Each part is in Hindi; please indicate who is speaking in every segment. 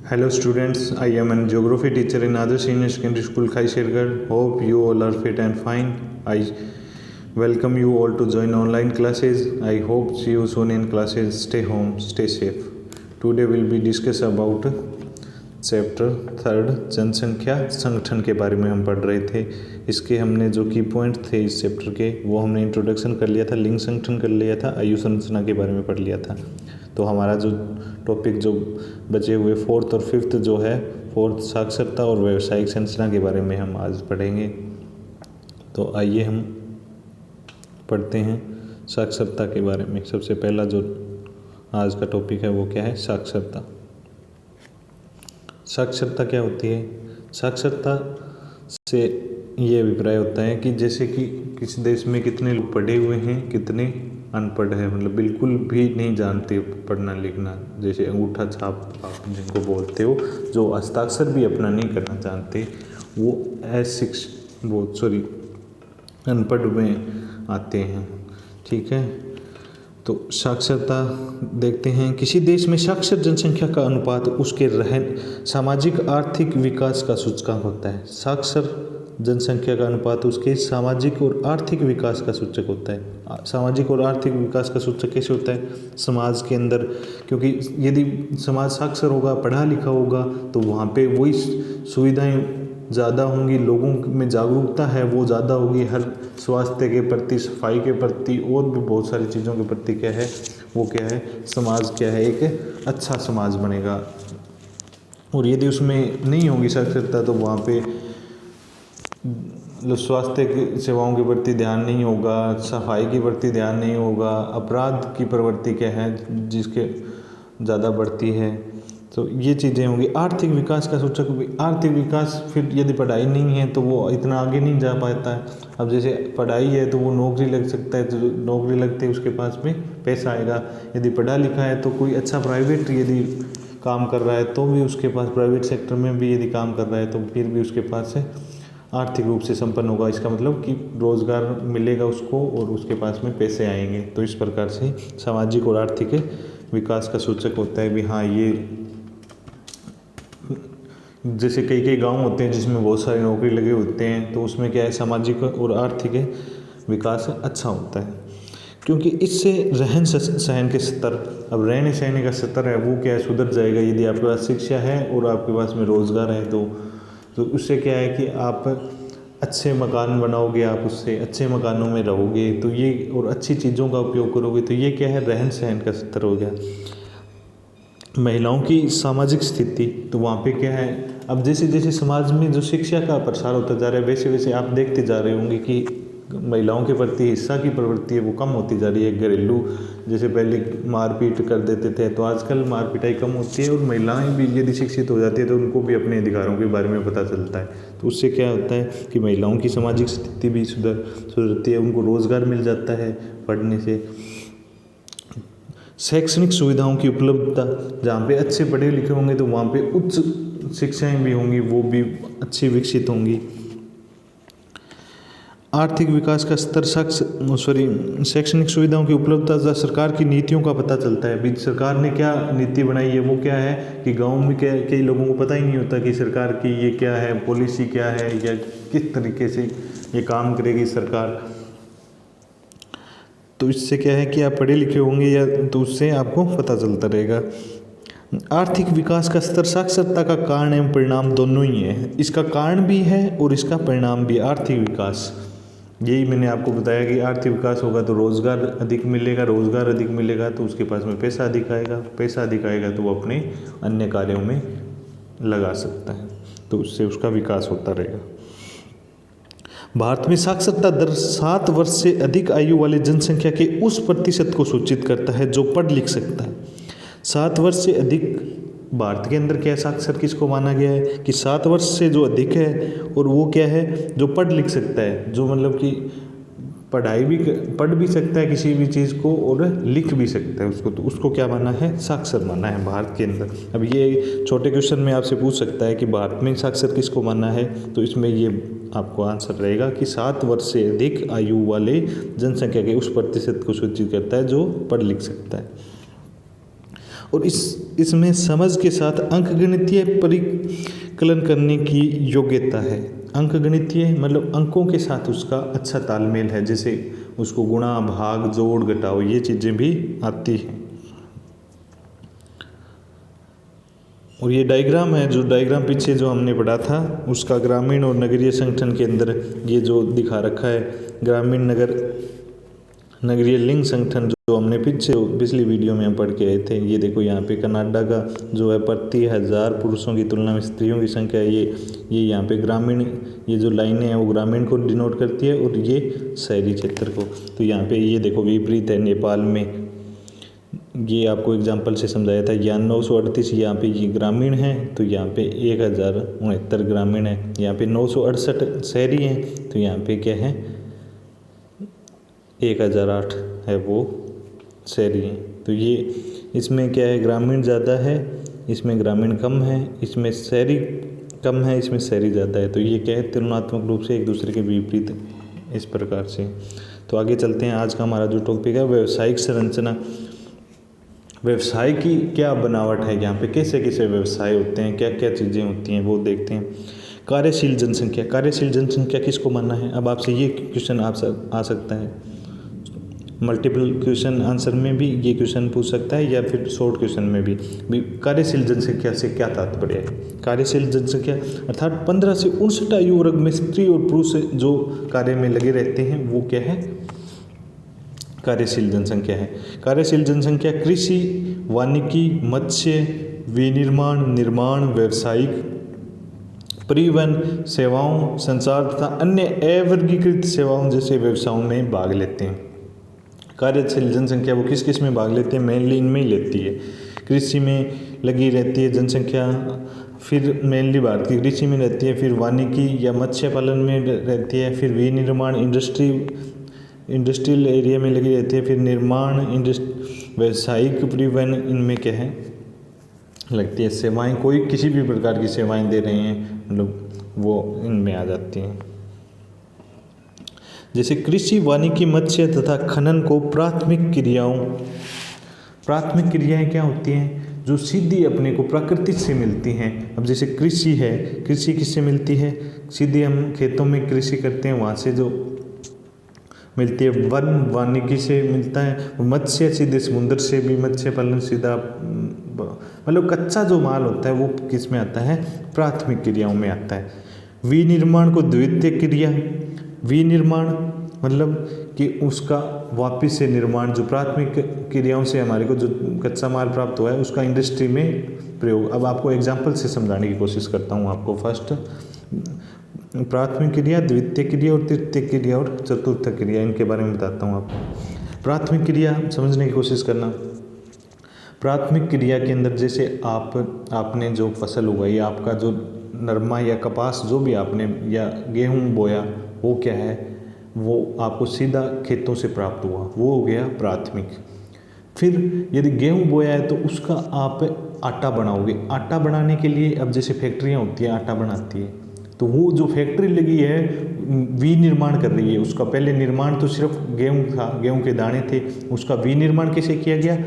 Speaker 1: Hello students, I am a geography teacher in Adarsh Senior Secondary School, Khaishergarh. Hope you all are fit and fine. I welcome you all to join online classes. I hope see you soon in classes. Stay home, stay safe. Today we'll be discuss about chapter 3 जनसंख्या संगठन के बारे में हम पढ़ रहे थे। इसके हमने जो की पॉइंट थे इस चैप्टर के वो हमने इंट्रोडक्शन कर लिया था, लिंग संगठन कर लिया था, आयु संरचना के बारे में पढ़ लिया था। तो हमारा जो टॉपिक जो बचे हुए 4th और 5th जो है 4th साक्षरता और व्यावसायिक संरचना के बारे में हम आज पढ़ेंगे। तो आइए हम पढ़ते हैं साक्षरता के बारे में। सबसे पहला जो आज का टॉपिक है वो क्या है? साक्षरता। साक्षरता क्या होती है? साक्षरता से ये अभिप्राय होता है कि जैसे कि किसी देश में कितने लोग पढ़े हुए हैं, कितने अनपढ़ है, मतलब बिल्कुल भी नहीं जानते पढ़ना लिखना, जैसे अंगूठा छाप आप जिनको बोलते हो, जो हस्ताक्षर भी अपना नहीं करना जानते, वो अनपढ़ में आते हैं। ठीक है, तो साक्षरता देखते हैं। किसी देश में साक्षर जनसंख्या का अनुपात उसके रहन सामाजिक आर्थिक विकास का सूचकांक होता है। साक्षर जनसंख्या का अनुपात उसके सामाजिक और आर्थिक विकास का सूचक होता है। सामाजिक और आर्थिक विकास का सूचक कैसे होता है? समाज के अंदर, क्योंकि यदि समाज साक्षर होगा, पढ़ा लिखा होगा, तो वहाँ पे वही सुविधाएं ज़्यादा होंगी, लोगों में जागरूकता है वो ज़्यादा होगी, हर स्वास्थ्य के प्रति, सफाई के प्रति और भी बहुत सारी चीज़ों के प्रति क्या है, वो क्या है, समाज क्या है, एक अच्छा समाज बनेगा। और यदि उसमें नहीं होगी साक्षरता तो वहाँ पे स्वास्थ्य की सेवाओं के प्रति ध्यान नहीं होगा, सफाई के प्रति ध्यान नहीं होगा, अपराध की प्रवृत्ति क्या है जिसके ज़्यादा बढ़ती है, तो ये चीज़ें होंगी। आर्थिक विकास का सूचक भी, आर्थिक विकास फिर यदि पढ़ाई नहीं है तो वो इतना आगे नहीं जा पाता है। अब जैसे पढ़ाई है तो वो नौकरी लग सकता है, तो नौकरी लगते ही उसके पास में पैसा आएगा। यदि पढ़ा लिखा है तो कोई अच्छा प्राइवेट यदि काम कर रहा है तो भी उसके पास, प्राइवेट सेक्टर में भी यदि काम कर रहा है तो फिर भी उसके पास से आर्थिक रूप से संपन्न होगा। इसका मतलब कि रोज़गार मिलेगा उसको और उसके पास में पैसे आएंगे। तो इस प्रकार से सामाजिक और आर्थिक विकास का सूचक होता है भी हाँ, ये जैसे कई कई गांव होते हैं जिसमें बहुत सारी नौकरी लगे होते हैं, तो उसमें क्या है, सामाजिक और आर्थिक विकास अच्छा होता है, क्योंकि इससे रहन सहन के स्तर, अब रहने सहने का स्तर है वो क्या है, सुधर जाएगा। यदि आपके पास शिक्षा है और आपके पास में रोज़गार है तो उससे क्या है कि आप अच्छे मकान बनाओगे, आप उससे अच्छे मकानों में रहोगे, तो ये और अच्छी चीज़ों का उपयोग करोगे, तो ये क्या है, रहन सहन का स्तर हो गया। महिलाओं की सामाजिक स्थिति, तो वहाँ पे क्या है, अब जैसे जैसे समाज में जो शिक्षा का प्रसार होता जा रहा है वैसे वैसे आप देखते जा रहे होंगे कि महिलाओं के प्रति हिस्सा की प्रवृत्ति है वो कम होती जा रही है। घरेलू जैसे पहले मारपीट कर देते थे तो आजकल मारपीटाई कम होती है, और महिलाएं भी यदि शिक्षित हो जाती है तो उनको भी अपने अधिकारों के बारे में पता चलता है। तो उससे क्या होता है कि महिलाओं की सामाजिक स्थिति भी सुधरती है, उनको रोज़गार मिल जाता है पढ़ने से। शैक्षणिक सुविधाओं की उपलब्धता, जहाँ पे अच्छे पढ़े लिखे होंगे तो वहाँ पे उच्च शिक्षाएं भी होंगी, वो भी अच्छी विकसित होंगी। आर्थिक विकास का स्तर, शैक्षणिक सुविधाओं की उपलब्धता से सरकार की नीतियों का पता चलता है। अभी सरकार ने क्या नीति बनाई है, वो क्या है कि गांव में क्या कई लोगों को पता ही नहीं होता कि सरकार की ये क्या है, पॉलिसी क्या है, या किस तरीके से ये काम करेगी सरकार। तो इससे क्या है कि आप पढ़े लिखे होंगे या तो उससे आपको पता चलता रहेगा। आर्थिक विकास का स्तर साक्षरता का कारण एवं परिणाम दोनों ही है। इसका कारण भी है और इसका परिणाम भी। आर्थिक विकास, यही मैंने आपको बताया कि आर्थिक विकास होगा तो रोज़गार अधिक मिलेगा, रोज़गार अधिक मिलेगा तो उसके पास में पैसा अधिक आएगा, पैसा अधिक आएगा तो वो अपने अन्य कार्यों में लगा सकता है, तो उससे उसका विकास होता रहेगा। भारत में साक्षरता दर 7 वर्ष से अधिक आयु वाले जनसंख्या के उस प्रतिशत को सूचित करता है जो पढ़ लिख सकता है। 7 वर्ष से अधिक, भारत के अंदर क्या है, साक्षर किसको माना गया है कि 7 वर्ष से जो अधिक है, और वो क्या है, जो पढ़ लिख सकता है, जो मतलब कि पढ़ भी सकता है किसी भी चीज़ को और लिख भी सकता है उसको, तो उसको क्या माना है, साक्षर माना है भारत के अंदर। अब ये छोटे क्वेश्चन में आपसे पूछ सकता है कि भारत में साक्षर किसको माना है, तो इसमें ये आपको आंसर रहेगा कि 7 वर्ष से अधिक आयु वाले जनसंख्या के उस प्रतिशत को सूचित करता है जो पढ़ लिख सकता है। और इसमें समझ के साथ अंकगणितीय परिकलन करने की योग्यता है। अंकगणितीय मतलब अंकों के साथ उसका अच्छा तालमेल है, जैसे उसको गुणा भाग जोड़ घटाओ ये चीज़ें भी आती हैं। और ये डायग्राम है, जो डायग्राम पीछे जो हमने पढ़ा था उसका ग्रामीण और नगरीय संगठन के अंदर ये जो दिखा रखा है, ग्रामीण नगरीय लिंग संगठन जो हमने पिछली वीडियो में हम पढ़ के आए थे। ये देखो यहाँ पे कनाडा का जो है प्रति 1000 पुरुषों की तुलना में स्त्रियों की संख्या है। ये यहाँ पे ग्रामीण, ये जो लाइनें हैं वो ग्रामीण को डिनोट करती है और ये शहरी क्षेत्र को। तो यहाँ पे ये देखो विपरीत है नेपाल में, ये आपको एग्जाम्पल से समझाया था। यहाँ 938 यहाँ पे ये ग्रामीण है, तो यहाँ पे 1069 ग्रामीण है। यहाँ पे 968 शहरी हैं, तो यहाँ पे क्या है 1008 है वो शहरी हैं। तो ये इसमें क्या है, ग्रामीण ज़्यादा है, इसमें ग्रामीण कम है, इसमें शहरी कम है, इसमें शहरी ज़्यादा है। तो ये क्या है तुलनात्मक रूप से एक दूसरे के विपरीत इस प्रकार से। तो आगे चलते हैं। आज का हमारा जो टॉपिक है व्यावसायिक संरचना। व्यवसाय की क्या बनावट है, यहाँ पे कैसे कैसे व्यवसाय होते हैं, क्या क्या चीज़ें होती हैं वो देखते हैं। कार्यशील जनसंख्या, कार्यशील जनसंख्या किसको मानना है। अब आपसे ये क्वेश्चन आ सकता है, मल्टीपल क्वेश्चन आंसर में भी ये क्वेश्चन पूछ सकता है या फिर शॉर्ट क्वेश्चन में भी कार्यशील जनसंख्या से क्या तात्पर्य है। कार्यशील जनसंख्या अर्थात 15 से 59 आयु वर्ग में स्त्री और पुरुष जो कार्य में लगे रहते हैं वो क्या है, कार्यशील जनसंख्या है। कार्यशील जनसंख्या कृषि, वानिकी, मत्स्य, विनिर्माण, निर्माण, व्यावसायिक, परिवहन सेवाओं, संचार तथा अन्य अवर्गीकृत सेवाओं जैसे व्यवसायों में भाग लेते हैं। कार्यशील जनसंख्या वो किस किस में भाग लेते हैं, मेनली इनमें ही लेती है। कृषि में लगी रहती है जनसंख्या, फिर मेनली भारत की कृषि में रहती है, फिर वानिकी या मत्स्य पालन में रहती है, फिर विनिर्माण इंडस्ट्रियल एरिया में लगी रहती है, फिर निर्माण व्यावसायिक, परिवहन इनमें क्या है लगती है। सेवाएं कोई किसी भी प्रकार की सेवाएं दे रहे हैं मतलब वो इनमें आ जाती हैं। जैसे कृषि, वानिकी, मत्स्य तथा खनन को प्राथमिक क्रियाएं क्या होती हैं, जो सीधी अपने को प्रकृति से मिलती हैं। अब जैसे कृषि है, कृषि किससे मिलती है, सीधे हम खेतों में कृषि करते हैं वहाँ से जो मिलती है। वन वानिकी से मिलता है। मत्स्य सीधे समुद्र से भी मत्स्य पालन सीधा मतलब कच्चा जो माल होता है वो किस में आता है, प्राथमिक क्रियाओं में आता है। विनिर्माण को द्वितीयक क्रिया, विनिर्माण मतलब कि उसका वापस से निर्माण, जो प्राथमिक क्रियाओं से हमारे को जो कच्चा माल प्राप्त हुआ है उसका इंडस्ट्री में प्रयोग। अब आपको एग्जांपल से समझाने की कोशिश करता हूँ आपको। फर्स्ट प्राथमिक क्रिया, द्वितीय क्रिया और तृतीय क्रिया और चतुर्थ क्रिया, इनके बारे में बताता हूँ आपको। प्राथमिक क्रिया समझने की कोशिश करना। प्राथमिक क्रिया के अंदर जैसे आपने जो फसल उगाई, आपका जो नरमा या कपास जो भी आपने या गेहूँ बोया वो क्या है, वो आपको सीधा खेतों से प्राप्त हुआ, वो हो गया प्राथमिक। फिर यदि गेहूँ बोया है तो उसका आप आटा बनाओगे। आटा बनाने के लिए अब जैसे फैक्ट्रियाँ होती हैं आटा बनाती है, तो वो जो फैक्ट्री लगी है विनिर्माण कर रही है उसका। पहले निर्माण तो सिर्फ गेहूँ था, गेहूँ के दाने थे, उसका विनिर्माण कैसे किया गया,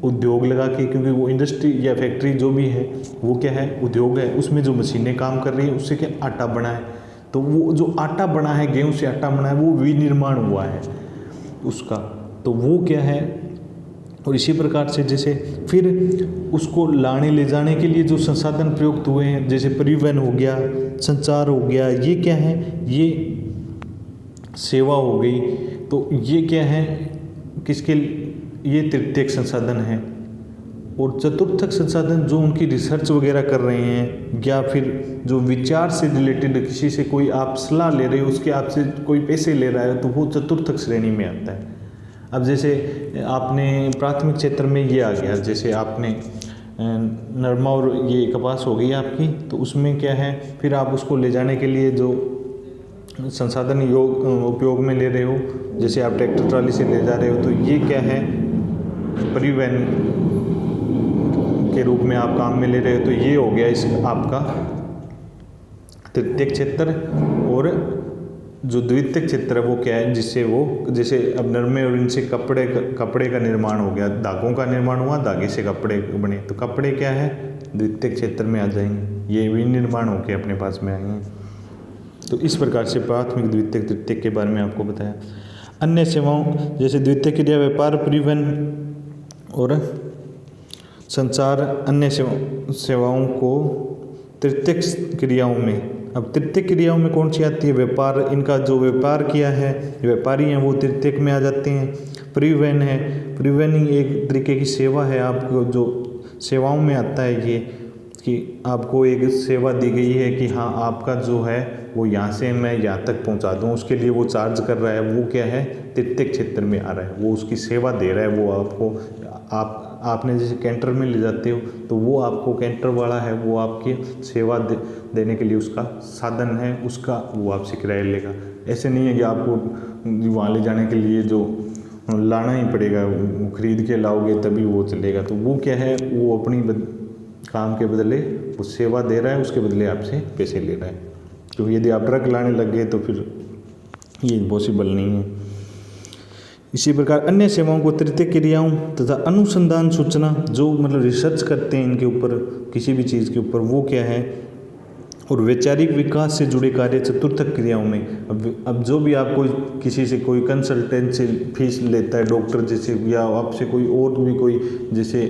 Speaker 1: उद्योग लगा के, क्योंकि वो इंडस्ट्री या फैक्ट्री जो भी है वो क्या है, उद्योग है, उसमें जो मशीनें काम कर रही है उससे क्या आटा बना है। तो वो जो आटा बना है, गेहूँ से आटा बना है, वो विनिर्माण हुआ है उसका, तो वो क्या है। और इसी प्रकार से जैसे फिर उसको लाने ले जाने के लिए जो संसाधन प्रयुक्त हुए हैं, जैसे परिवहन हो गया, संचार हो गया, ये क्या है, ये सेवा हो गई। तो ये क्या है, किसके, ये तृतीयक संसाधन है। और चतुर्थक संसाधन जो उनकी रिसर्च वगैरह कर रहे हैं या फिर जो विचार से रिलेटेड किसी से कोई आप सलाह ले रहे हो, उसके आपसे कोई पैसे ले रहा है, तो वो चतुर्थक श्रेणी में आता है। अब जैसे आपने प्राथमिक क्षेत्र में ये आ गया, जैसे आपने नरमा और ये कपास हो गई आपकी, तो उसमें क्या है, फिर आप उसको ले जाने के लिए जो संसाधन उपयोग में ले रहे हो, जैसे आप ट्रैक्टर ट्राली से ले जा रहे हो, तो ये क्या है, परिवहन के रूप में आप काम में ले रहे हो। तो ये हो गया इस आपका तृतीयक क्षेत्र। और जो द्वितीयक क्षेत्र है वो क्या है, जिससे वो जैसे अब नरमे और इनसे कपड़े का निर्माण हो गया, धागों का निर्माण हुआ, धागे से कपड़े बने, तो कपड़े क्या है द्वितीयक क्षेत्र में आ जाएंगे, ये भी निर्माण होकर अपने पास में आएंगे। तो इस प्रकार से प्राथमिक द्वितीयक तृतीयक के बारे में आपको बताया। अन्य सेवाओं जैसे द्वितीयक क्रिया व्यापार परिवहन और संचार, अन्य सेवाओं को तृतीयक क्रियाओं में, अब तृतीयक क्रियाओं में कौन सी आती है, व्यापार, इनका जो व्यापार किया है व्यापारी हैं वो तृतीयक में आ जाते हैं। परिवहन है, परिवहन ही एक तरीके की सेवा है, आपको जो सेवाओं में आता है ये कि आपको एक सेवा दी गई है कि हाँ आपका जो है वो यहाँ से मैं यहाँ तक पहुँचा दूँ, उसके लिए वो चार्ज कर रहा है, वो क्या है तृतीयक क्षेत्र में आ रहा है, वो उसकी सेवा दे रहा है, वो आपको आपने जैसे कैंटर में ले जाते हो तो वो आपको कैंटर वाला है, वो आपकी सेवा देने के लिए उसका साधन है, उसका वो आपसे किराया लेगा। ऐसे नहीं है कि आपको वहाँ ले जाने के लिए जो लाना ही पड़ेगा, वो खरीद के लाओगे तभी वो चलेगा, तो वो क्या है वो अपनी काम के बदले वो सेवा दे रहा है, उसके बदले आपसे पैसे ले रहा है। क्योंकि यदि आप ट्रक लाने लग गए तो फिर ये पॉसिबल नहीं है। इसी प्रकार अन्य सेवाओं को तृतीयक क्रियाओं तथा अनुसंधान सूचना, जो मतलब रिसर्च करते हैं इनके ऊपर किसी भी चीज़ के ऊपर, वो क्या है, और वैचारिक विकास से जुड़े कार्य चतुर्थक क्रियाओं में। अब जो भी आप कोई किसी से कोई कंसल्टेंसी फीस लेता है डॉक्टर जैसे, या आपसे कोई और भी कोई जैसे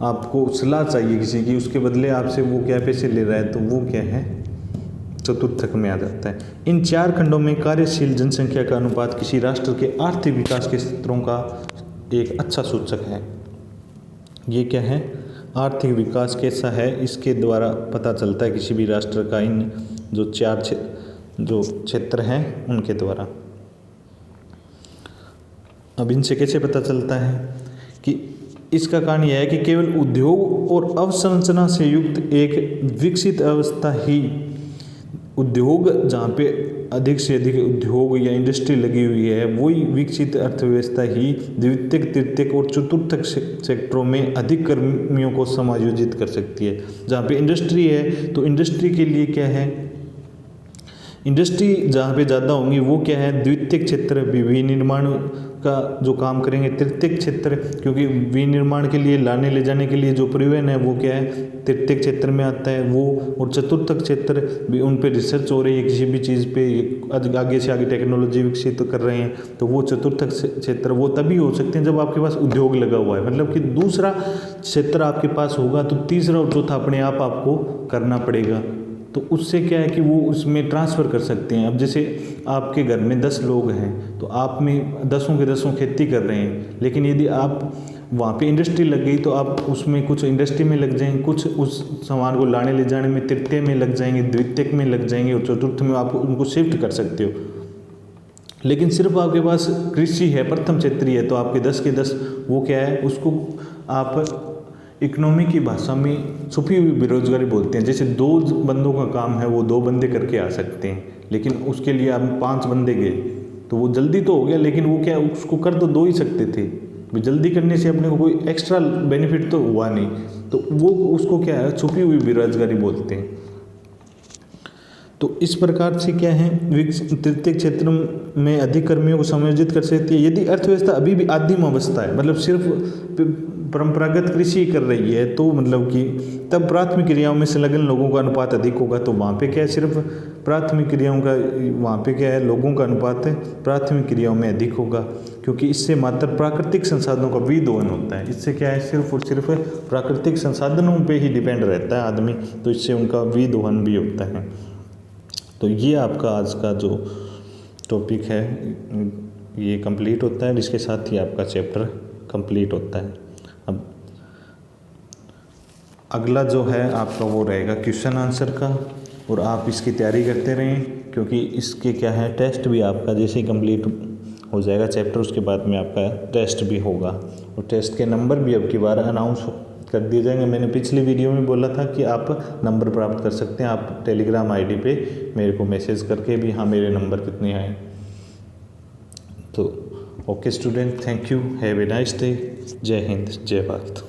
Speaker 1: आपको सलाह चाहिए किसी की, उसके बदले आपसे वो क्या पैसे ले रहा है, तो वो क्या है चतुर्थक में आ जाता है। इन चार खंडों में कार्यशील जनसंख्या का अनुपात किसी राष्ट्र के आर्थिक विकास के स्तरों का एक अच्छा सूचक है। ये क्या है, आर्थिक विकास कैसा है इसके द्वारा पता चलता है किसी भी राष्ट्र का, इन जो चार जो क्षेत्र हैं उनके द्वारा। अब इनसे कैसे पता चलता है कि इसका कारण यह है कि केवल उद्योग और अवसंरचना से युक्त एक विकसित अवस्था ही, उद्योग जहाँ पे अधिक से अधिक उद्योग या इंडस्ट्री लगी हुई है, वही विकसित अर्थव्यवस्था ही द्वितीयक तृतीयक और चतुर्थक सेक्टरों में अधिक कर्मियों को समायोजित कर सकती है। जहाँ पे इंडस्ट्री है तो इंडस्ट्री के लिए क्या है, इंडस्ट्री जहाँ पे ज़्यादा होंगी वो क्या है द्वितीयक क्षेत्र, विनिर्माण का जो काम करेंगे तृतीयक क्षेत्र, क्योंकि विनिर्माण के लिए लाने ले जाने के लिए जो परिवहन है वो क्या है तृतीयक क्षेत्र में आता है वो। और चतुर्थक क्षेत्र भी उन पे रिसर्च हो रही है, किसी भी चीज़ पे आगे से आगे टेक्नोलॉजी विकसित तो कर रहे हैं, तो वो चतुर्थक क्षेत्र वो तभी हो सकते हैं जब आपके पास उद्योग लगा हुआ है, मतलब कि दूसरा क्षेत्र आपके पास होगा तो तीसरा और चौथा अपने आप आपको करना पड़ेगा। तो उससे क्या है कि वो उसमें ट्रांसफ़र कर सकते हैं। अब जैसे आपके घर में 10 लोग हैं तो आप में 10 के 10 खेती कर रहे हैं, लेकिन यदि आप वहाँ पे इंडस्ट्री लग गई तो आप उसमें कुछ इंडस्ट्री में लग जाएंगे, कुछ उस सामान को लाने ले जाने में तृतीय में लग जाएंगे, द्वितीयक में लग जाएंगे और चतुर्थ में आप उनको शिफ्ट कर सकते हो। लेकिन सिर्फ आपके पास कृषि है, प्रथम क्षेत्रीय है, तो आपके 10 के 10 वो क्या है उसको आप इकोनॉमी की भाषा में छुपी हुई बेरोजगारी बोलते हैं। जैसे 2 बंदों का काम है वो 2 बंदे करके आ सकते हैं, लेकिन उसके लिए आप 5 बंदे गए तो वो जल्दी तो हो गया, लेकिन वो क्या उसको कर तो 2 ही सकते थे, जल्दी करने से अपने को कोई एक्स्ट्रा बेनिफिट तो हुआ नहीं, तो वो उसको क्या है छुपी हुई बेरोजगारी बोलते हैं। तो इस प्रकार से क्या है तृतीयक क्षेत्र में अधिक कर्मियों को समायोजित कर सकती है। यदि अर्थव्यवस्था अभी भी आदिम अवस्था है, मतलब सिर्फ परंपरागत कृषि कर रही है, तो मतलब कि तब प्राथमिक क्रियाओं में संलग्न लोगों का अनुपात अधिक होगा। तो वहाँ पे क्या है सिर्फ प्राथमिक क्रियाओं का, वहाँ पे क्या है लोगों का अनुपात है प्राथमिक क्रियाओं में अधिक होगा, क्योंकि इससे मात्र प्राकृतिक संसाधनों का विदोहन होता है। इससे क्या है सिर्फ और सिर्फ प्राकृतिक संसाधनों पे ही डिपेंड रहता है आदमी, तो इससे उनका विदोहन भी होता है। तो ये आपका आज का जो टॉपिक है ये कंप्लीट होता है, इसके साथ ही आपका चैप्टर कंप्लीट होता है। अब अगला जो है आपका वो रहेगा क्वेश्चन आंसर का, और आप इसकी तैयारी करते रहें, क्योंकि इसके क्या है टेस्ट भी आपका जैसे ही कंप्लीट हो जाएगा चैप्टर उसके बाद में आपका टेस्ट भी होगा, और टेस्ट के नंबर भी अब की बार अनाउंस कर दिए जाएंगे। मैंने पिछली वीडियो में बोला था कि आप नंबर प्राप्त कर सकते हैं, आप टेलीग्राम आईडी पे मेरे को मैसेज करके भी हाँ मेरे नंबर कितने आए। तो okay student, thank you, have a nice day, जय हिंद, जय भारत।